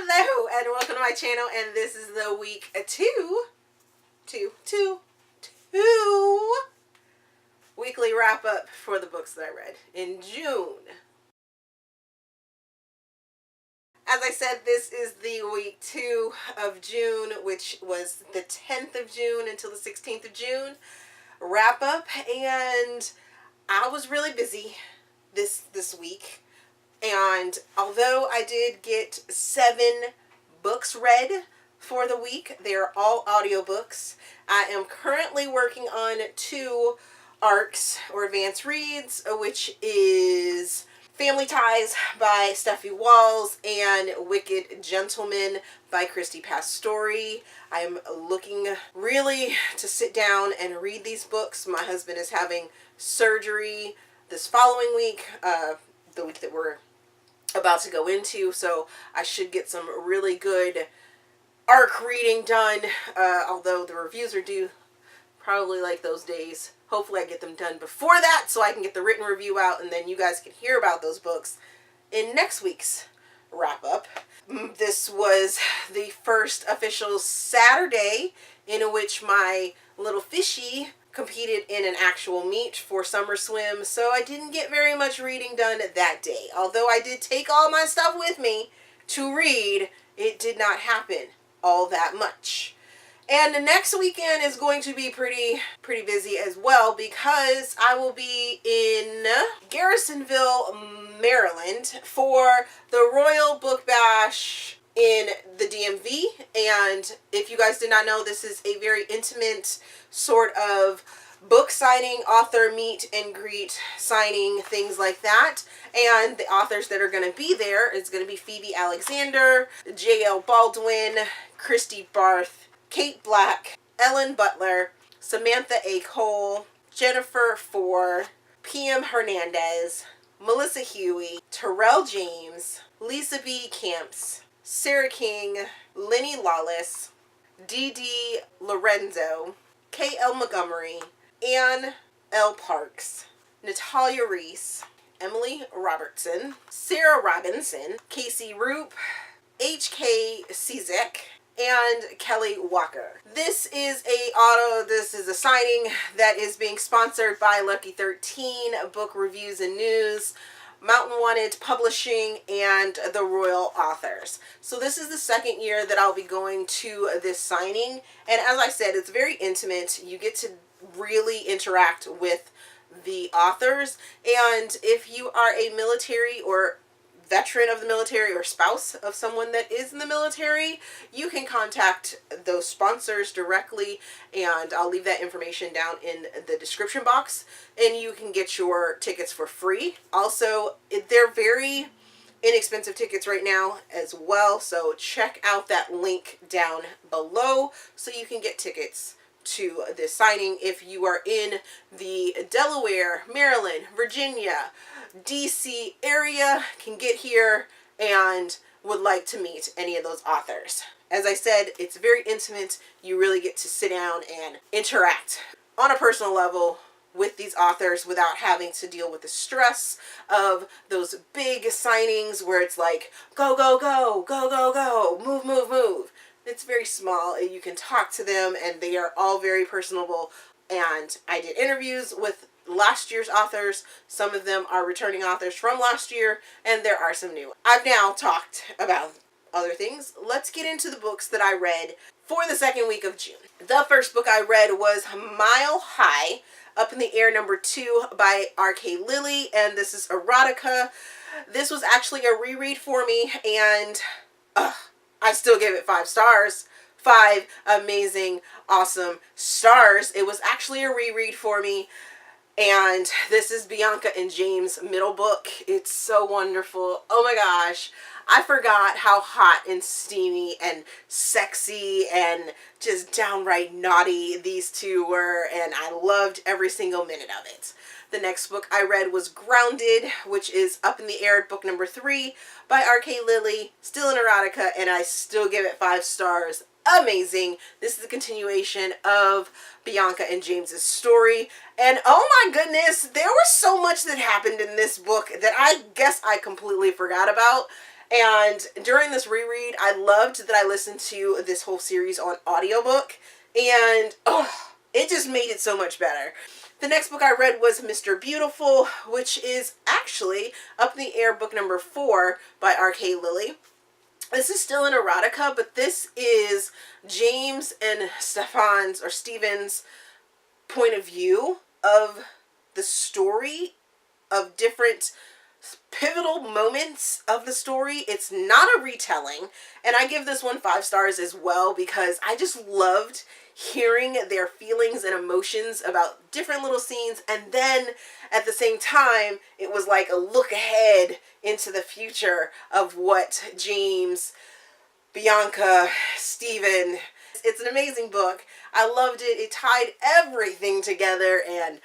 Hello and welcome to my channel, and this is the week two weekly wrap up for the books that I read in June. As I said, this is the week 2 of June, which was the 10th of June until the 16th of June wrap up, and I was really busy this week. And although I did get 7 books read for the week, they're all audiobooks. I am currently working on 2 ARCs or advanced reads, which is Family Ties by Steffi Walls and Wicked Gentleman by Christy Pastore. I'm looking really to sit down and read these books. My husband is having surgery this following week, the week that we're about to go into, so I should get some really good ARC reading done, although the reviews are due probably like those days. Hopefully I get them done before that so I can get the written review out, and then you guys can hear about those books in next week's wrap up. This was the first official Saturday in which my little fishy competed in an actual meet for summer swim, so I didn't get very much reading done that day. Although I did take all my stuff with me to read, it did not happen all that much. And the next weekend is going to be pretty busy as well, because I will be in Grasonville, Maryland for the Royal Book Bash in the DMV. And if you guys did not know, this is a very intimate sort of book signing, author meet and greet signing, things like that. And the authors that are going to be there is going to be Phoebe Alexander, J.L. Baldwin, Christy Barth, Kate Black, Ellen Butler, Samantha A. Cole, Jennifer Four, P.M. Hernandez, Melissa Huey, Terrell James, Lisa B. Camps, Sarah King, Lenny Lawless, D.D. Lorenzo, K.L. Montgomery, Anne L. Parks, Natalia Reese, Emily Robertson, Sarah Robinson, Casey Roop, H.K. Cizek, and Kelly Walker. This is a signing that is being sponsored by Lucky 13 Book Reviews and News, Mountain Wanted Publishing, and the Royal Authors. So this is the second year that I'll be going to this signing, and as I said, it's very intimate. You get to really interact with the authors, and if you are a military or veteran of the military or spouse of someone that is in the military, you can contact those sponsors directly, and I'll leave that information down in the description box, and you can get your tickets for free. Also, they're very inexpensive tickets right now as well, so check out that link down below so you can get tickets to this signing if you are in the Delaware, Maryland, Virginia, DC area, can get here and would like to meet any of those authors. As I said, it's very intimate. You really get to sit down and interact on a personal level with these authors without having to deal with the stress of those big signings where it's like, go, go, go, go, go, go, move, move, move. It's very small. You can talk to them, and they are all very personable. And I did interviews with last year's authors. Some of them are returning authors from last year, and there are some new. I've now talked about other things. Let's get into the books that I read for the second week of June. The first book I read was Mile High, Up in the Air #2 by R.K. Lilley, and this is erotica. This was actually a reread for me, and I still gave it 5 stars. 5 amazing, awesome stars. It was actually a reread for me. And this is Bianca and James' middle book. It's so wonderful. Oh my gosh. I forgot how hot and steamy and sexy and just downright naughty these two were, and I loved every single minute of it. The next book I read was Grounded, which is Up in the Air, book #3 by R.K. Lilley. Still an erotica, and I still give it 5 stars. Amazing. This is a continuation of Bianca and James's story, and oh my goodness, there was so much that happened in this book that I guess I completely forgot about, And during this reread, I loved that I listened to this whole series on audiobook, and it just made it so much better. The next book I read was Mr. Beautiful, which is actually Up in the Air book number 4 by R.K. Lilley. This is still an erotica, but this is James and Stephen's point of view of the story, of different pivotal moments of the story. It's not a retelling, and I give this one 5 stars as well, because I just loved hearing their feelings and emotions about different little scenes, and then at the same time it was like a look ahead into the future of what James, Bianca, Stephen. It's an amazing book. I loved it. It tied everything together, and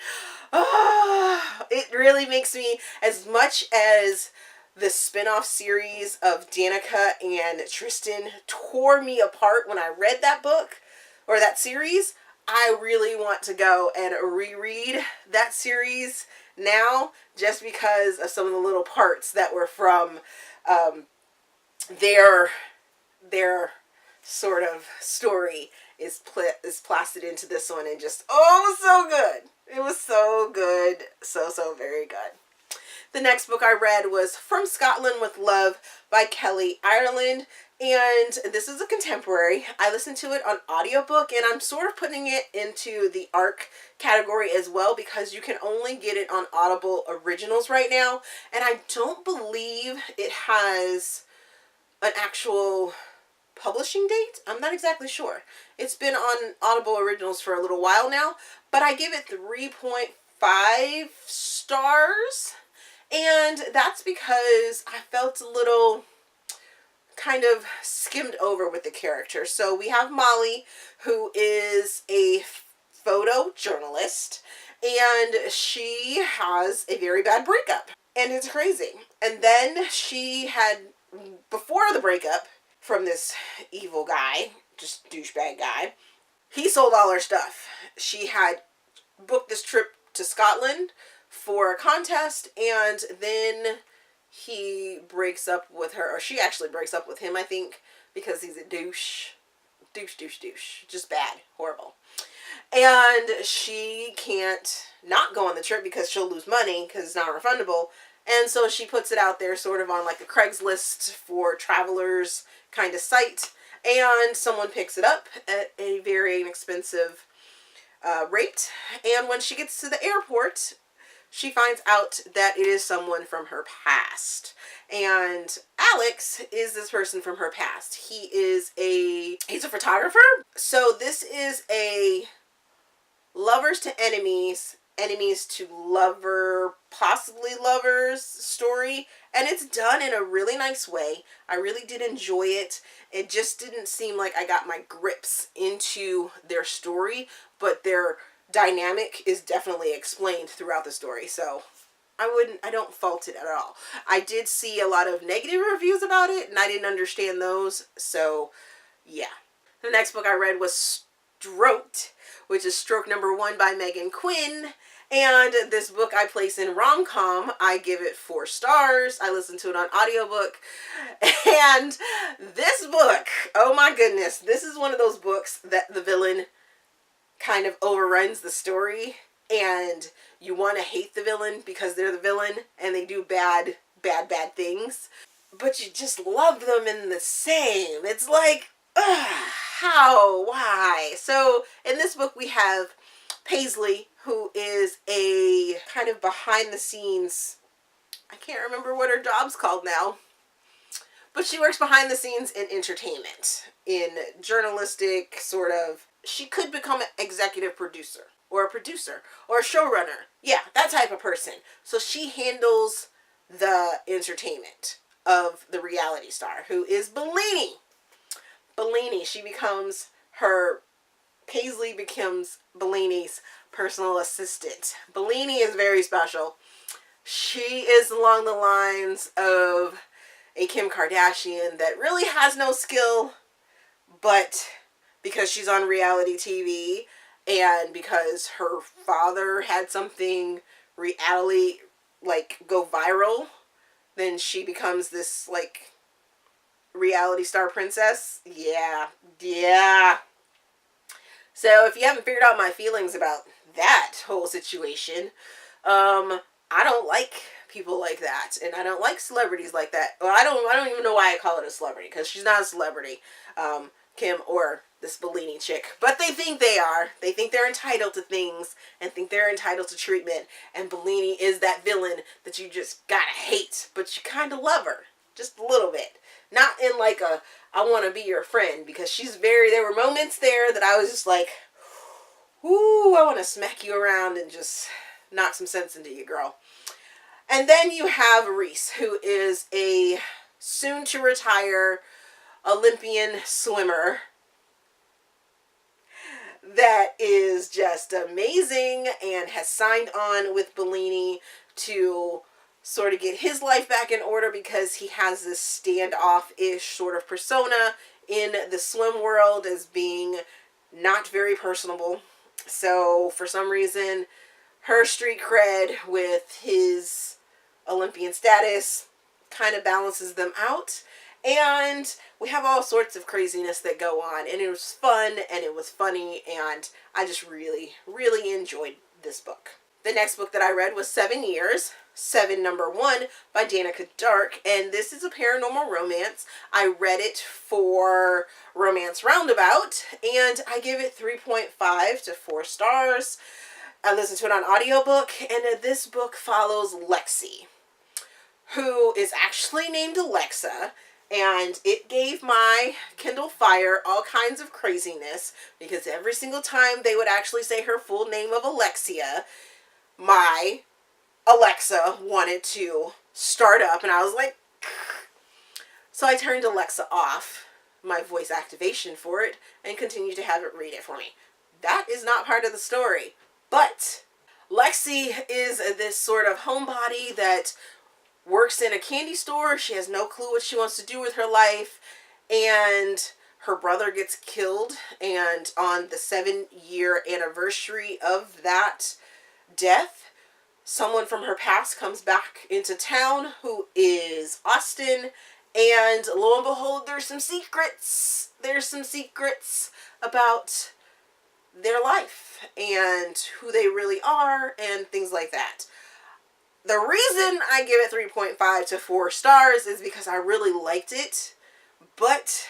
it really makes me, as much as the spin-off series of Dannika and Tristan tore me apart when I read that book, or that series, I really want to go and reread that series now, just because of some of the little parts that were from their sort of story is plastered into this one, and just, oh, it was so good. It was so good. So very good. The next book I read was From Scotland with Love by Kelli, Ireland, and this is a contemporary. I listened to it on audiobook, and I'm sort of putting it into the ARC category as well, because you can only get it on Audible Originals right now, and I don't believe it has an actual publishing date. I'm not exactly sure. It's been on Audible Originals for a little while now, but I give it 3.5 stars, and that's because I felt a little kind of skimmed over with the character. So we have Molly, who is a photojournalist, and she has a very bad breakup, and it's crazy. And then she had, before the breakup from this evil guy, just douchebag guy, he sold all her stuff. She had booked this trip to Scotland for a contest, and then he breaks up with her, or she actually breaks up with him, I think, because he's a douche. Just bad. Horrible. And she can't not go on the trip because she'll lose money because it's not refundable. And so she puts it out there sort of on like a Craigslist for travelers kind of site. And someone picks it up at a very inexpensive rate. And when she gets to the airport, she finds out that it is someone from her past. And Alex is this person from her past. He's a photographer. So this is a lovers to enemies, enemies to lover, possibly lovers story. And it's done in a really nice way. I really did enjoy it. It just didn't seem like I got my grips into their story, but their dynamic is definitely explained throughout the story. So I don't fault it at all. I did see a lot of negative reviews about it, and I didn't understand those. So yeah. The next book I read was Stroked, which is stroke number 1 by Meghan Quinn. And this book I place in rom-com. I give it 4 stars. I listened to it on audiobook. And this book, oh my goodness, this is one of those books that the villain kind of overruns the story, and you want to hate the villain because they're the villain and they do bad things, but you just love them in the same. It's like, how? Why? So in this book we have Paisley, who is a kind of behind the scenes, I can't remember what her job's called now, but she works behind the scenes in entertainment, in journalistic sort of. She could become an executive producer or a showrunner. Yeah, that type of person. So she handles the entertainment of the reality star, who is Bellini. Paisley becomes Bellini's personal assistant. Bellini is very special. She is along the lines of a Kim Kardashian that really has no skill, but because she's on reality TV and because her father had something reality like go viral, then she becomes this like reality star princess. Yeah. Yeah. So if you haven't figured out my feelings about that whole situation, I don't like people like that, and I don't like celebrities like that. Well, I don't even know why I call it a celebrity, because she's not a celebrity, Kim or this Bellini chick. But they think they are. They think they're entitled to things and think they're entitled to treatment. And Bellini is that villain that you just gotta hate, but you kind of love her just a little bit. Not in like a I want to be your friend, because she's there were moments there that I was just like, ooh, I want to smack you around and just knock some sense into you, girl. And then you have Reese, who is a soon to retire Olympian swimmer that is just amazing and has signed on with Bellini to sort of get his life back in order, because he has this standoff-ish sort of persona in the swim world as being not very personable. So for some reason, her street cred with his Olympian status kind of balances them out. And we have all sorts of craziness that go on. And it was fun and it was funny. And I just really, really enjoyed this book. The next book that I read was 7 Years, 7 number 1 by Dannika. And this is a paranormal romance. I read it for Romance Roundabout, and I give it 3.5 to 4 stars. I listened to it on audiobook, and this book follows Lexi, who is actually named Alexa, and it gave my Kindle Fire all kinds of craziness, because every single time they would actually say her full name of Alexia, my Alexa wanted to start up, and I was like, so I turned Alexa off, my voice activation for it, and continued to have it read it for me. That is not part of the story, but Lexi is this sort of homebody that works in a candy store. She has no clue what she wants to do with her life, and her brother gets killed, and on the 7-year anniversary of that death, someone from her past comes back into town, who is Austin, and lo and behold, there's some secrets. There's some secrets about their life and who they really are and things like that. The reason I give it 3.5 to 4 stars is because I really liked it, but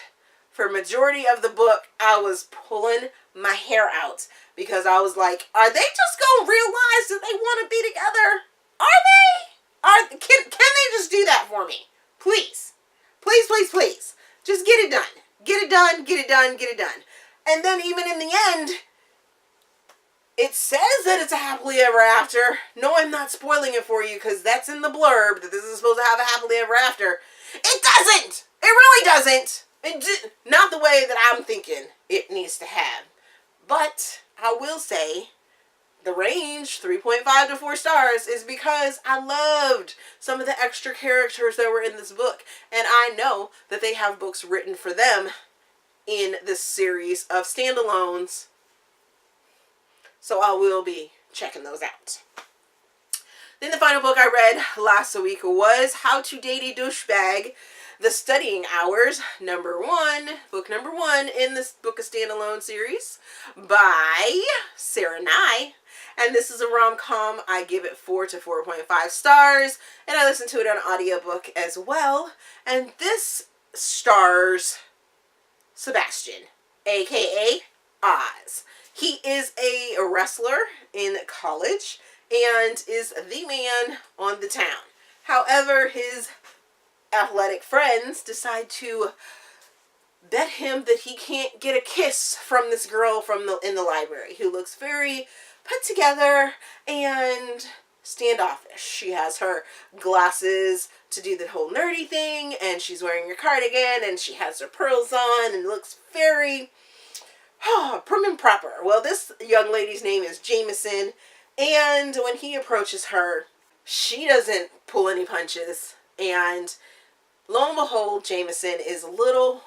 for majority of the book, I was pulling my hair out, because I was like, are they just gonna realize that they want to be together? Can they just do that for me? Please. Please, please, please. Just get it done. Get it done, get it done, get it done. And then even in the end, it says that it's a happily ever after. No, I'm not spoiling it for you, because that's in the blurb, that this is supposed to have a happily ever after. It doesn't! It really doesn't! Not the way that I'm thinking it needs to have. But I will say the range, 3.5 to 4 stars, is because I loved some of the extra characters that were in this book. And I know that they have books written for them in this series of standalones. So I will be checking those out. Then the final book I read last week was How to Date a Douchebag, The Studying Hours, book number 1 in this book of standalone series by Sara. And this is a rom-com. I give it 4 to 4.5 stars, and I listened to it on audiobook as well. And this stars Sebastian, aka Oz. He is a wrestler in college and is the man on the town. However, his athletic friends decide to bet him that he can't get a kiss from this girl in the library, who looks very put together and standoffish. She has her glasses to do the whole nerdy thing, and she's wearing her cardigan, and she has her pearls on, and looks very prim and proper. Well, this young lady's name is Jameson, and when he approaches her, she doesn't pull any punches, and lo and behold, Jameson is a little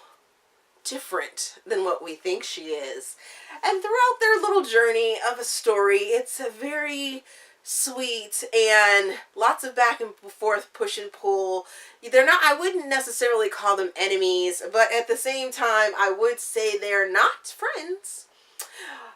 different than what we think she is. And throughout their little journey of a story, it's a very sweet, and lots of back and forth, push and pull. They're not, I wouldn't necessarily call them enemies, but at the same time, I would say they're not friends.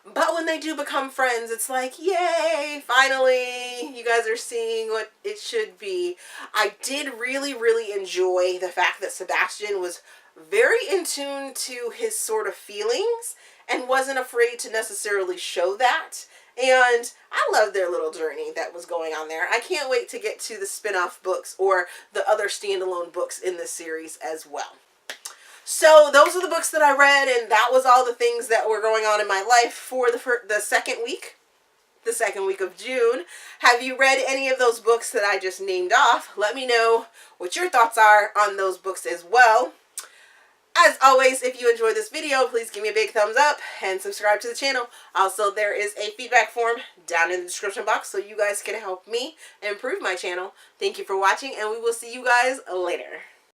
But when they do become friends, it's like, yay, finally, you guys are seeing what it should be. I did really, really enjoy the fact that Sebastian was very in tune to his sort of feelings and wasn't afraid to necessarily show that. And I love their little journey that was going on there. I can't wait to get to the spin-off books or the other standalone books in this series as well. So those are the books that I read, and that was all the things that were going on in my life for the second week of June. Have you read any of those books that I just named off? Let me know what your thoughts are on those books as well. As always, if you enjoyed this video, please give me a big thumbs up and subscribe to the channel. Also, there is a feedback form down in the description box so you guys can help me improve my channel. Thank you for watching, and we will see you guys later.